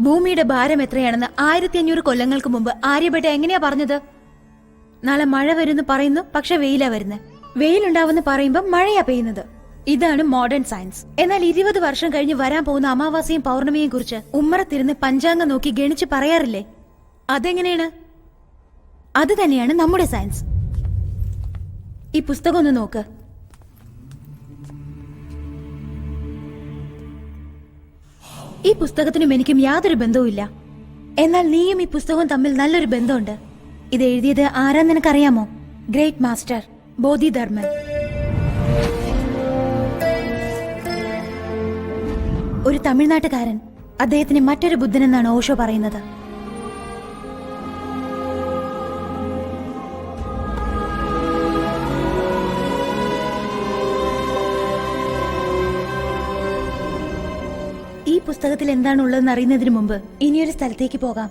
ഭൂമിയുടെ ഭാരം എത്രയാണെന്ന് 1500 കൊല്ലങ്ങൾക്ക് മുമ്പ് ആര്യഭട്ട എങ്ങനെയാ പറഞ്ഞത്? നാളെ മഴ വരുന്നു പറയുന്നു, പക്ഷെ വെയിലാ വരുന്നത്. വെയിലുണ്ടാവുന്ന പറയുമ്പോ മഴയാ പെയ്യുന്നത്. ഇതാണ് മോഡേൺ സയൻസ്. എന്നാൽ 20 വർഷം കഴിഞ്ഞ് വരാൻ പോകുന്ന അമാവാസിയും പൗർണമിയെയും കുറിച്ച് ഉമ്മറത്തിരുന്ന് പഞ്ചാംഗം നോക്കി ഗണിച്ച് പറയാറില്ലേ? അതെങ്ങനെയാണ്? അത് തന്നെയാണ് നമ്മുടെ സയൻസ്. ഈ പുസ്തകം ഒന്ന് നോക്ക്. ഈ പുസ്തകത്തിനും എനിക്കും യാതൊരു ബന്ധവുമില്ല. എന്നാൽ നീയും ഈ പുസ്തകവും തമ്മിൽ നല്ലൊരു ബന്ധമുണ്ട്. ഇത് എഴുതിയത് ആരാന്ന് നിനക്കറിയാമോ? Great master Bodhidharma. ഒരു തമിഴ്നാട്ടുകാരൻ. അദ്ദേഹത്തിന് മറ്റൊരു ബുദ്ധനെന്നാണ് ഓഷോ പറയുന്നത്. ഈ പുസ്തകത്തിൽ എന്താണുള്ളതെന്ന് അറിയുന്നതിന് മുമ്പ് ഇനിയൊരു സ്ഥലത്തേക്ക് പോകാം.